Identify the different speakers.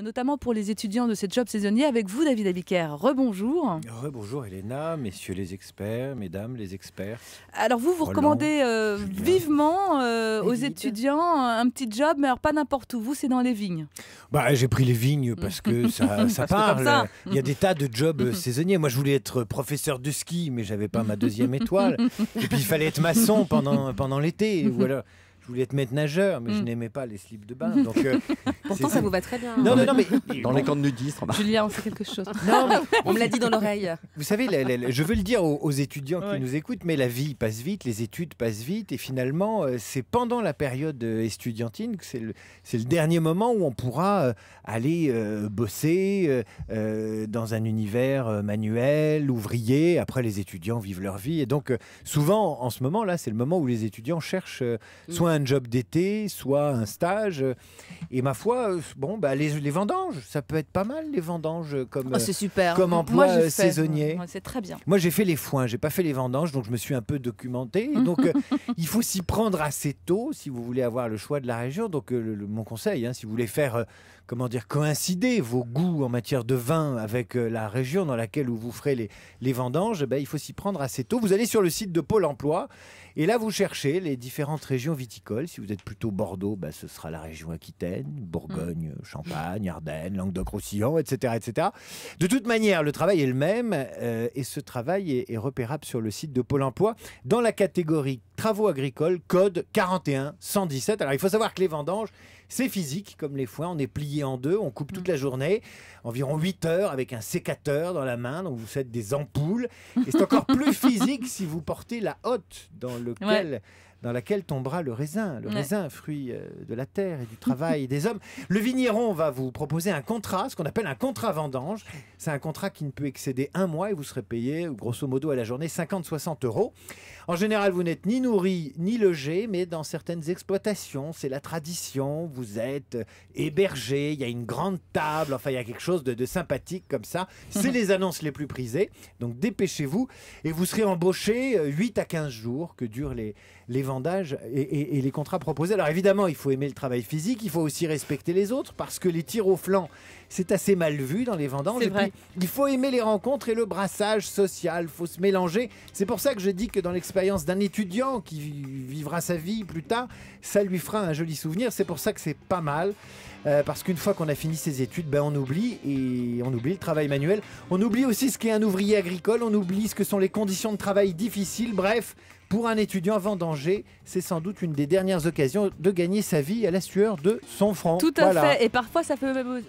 Speaker 1: notamment pour les étudiants de ces jobs saisonniers. Avec vous, David Abiker. Rebonjour.
Speaker 2: Rebonjour Elena, messieurs les experts, mesdames les experts.
Speaker 1: Alors vous
Speaker 2: Roland,
Speaker 1: recommandez
Speaker 2: Julien.
Speaker 1: vivement aux
Speaker 3: David.
Speaker 1: étudiants un petit job, mais alors pas n'importe où. Vous, c'est dans les vignes.
Speaker 2: Bah, j'ai pris les vignes parce que ça
Speaker 1: Parce que
Speaker 2: parle.
Speaker 1: comme ça.
Speaker 2: Il y a des tas de jobs saisonniers. Moi, je voulais être professeur de ski, mais j'avais pas ma deuxième étoile. Et puis, il fallait être maçon pendant l'été. Voilà. Je voulais être maître nageur, mais je n'aimais pas les slips de bain. Donc,
Speaker 3: Pourtant, ça vous va très bien.
Speaker 2: Non, mais
Speaker 4: Dans les camps de nudistes, remarque.
Speaker 1: Julien, on sait quelque chose.
Speaker 2: non, mais
Speaker 3: On me l'a dit dans l'oreille.
Speaker 2: vous savez, je veux le dire aux étudiants
Speaker 1: Ouais.
Speaker 2: qui nous écoutent, mais la vie passe vite, les études passent vite, et finalement, c'est pendant la période estudiantine que c'est le dernier moment où on pourra aller bosser dans un univers manuel, ouvrier. Après, les étudiants vivent leur vie, et donc souvent, en ce moment-là, c'est le moment où les étudiants cherchent soit un job d'été, soit un stage. Et ma foi, les vendanges, ça peut être pas mal, les vendanges comme...
Speaker 1: Oh, c'est super.
Speaker 2: comme emploi
Speaker 1: Moi, j'ai fait.
Speaker 2: saisonnier.
Speaker 1: Ouais, c'est très bien.
Speaker 2: Moi, j'ai fait les foins, j'ai pas fait les vendanges, donc je me suis un peu documenté. Et donc, il faut s'y prendre assez tôt si vous voulez avoir le choix de la région. Donc, mon conseil, si vous voulez faire, coïncider vos goûts en matière de vin avec la région dans laquelle vous ferez les vendanges, il faut s'y prendre assez tôt. Vous allez sur le site de Pôle Emploi et là, vous cherchez les différentes régions viticoles. Si vous êtes plutôt Bordeaux, ce sera la région Aquitaine, Bourgogne, Champagne, Ardennes, Languedoc-Roussillon, etc., etc. De toute manière, le travail est le même et ce travail est repérable sur le site de Pôle Emploi dans la catégorie travaux agricoles, code 41 117. Alors, il faut savoir que les vendanges, c'est physique comme les foins. On est plié en deux, on coupe toute la journée, environ 8 heures avec un sécateur dans la main. Donc, vous faites des ampoules. Et c'est encore plus physique si vous portez la hotte dans laquelle tombera le raisin, fruit de la terre et du travail des hommes. Le vigneron va vous proposer un contrat, ce qu'on appelle un contrat vendange. C'est un contrat qui ne peut excéder 1 mois et vous serez payé, grosso modo, à la journée 50-60 euros. En général, vous n'êtes ni nourri ni logé, mais dans certaines exploitations, c'est la tradition. Vous êtes hébergé, il y a une grande table, enfin, il y a quelque chose de sympathique comme ça. C'est les annonces les plus prisées. Donc, dépêchez-vous et vous serez embauché 8 à 15 jours que durent les vendages et les contrats proposés. Alors évidemment, il faut aimer le travail physique, il faut aussi respecter les autres parce que les tirs au flanc, c'est assez mal vu dans les vendanges.
Speaker 1: C'est
Speaker 2: Et
Speaker 1: vrai.
Speaker 2: puis, il faut aimer les rencontres et le brassage social, il faut se mélanger. C'est pour ça que je dis que dans l'expérience d'un étudiant qui vivra sa vie plus tard, ça lui fera un joli souvenir. C'est pour ça que c'est pas mal. Parce qu'une fois qu'on a fini ses études, on oublie le travail manuel. On oublie aussi ce qu'est un ouvrier agricole, on oublie ce que sont les conditions de travail difficiles. Bref, pour un étudiant vendanger, c'est sans doute une des dernières occasions de gagner sa vie à la sueur de son front.
Speaker 1: Tout à
Speaker 2: Voilà.
Speaker 1: fait. Et parfois, ça peut même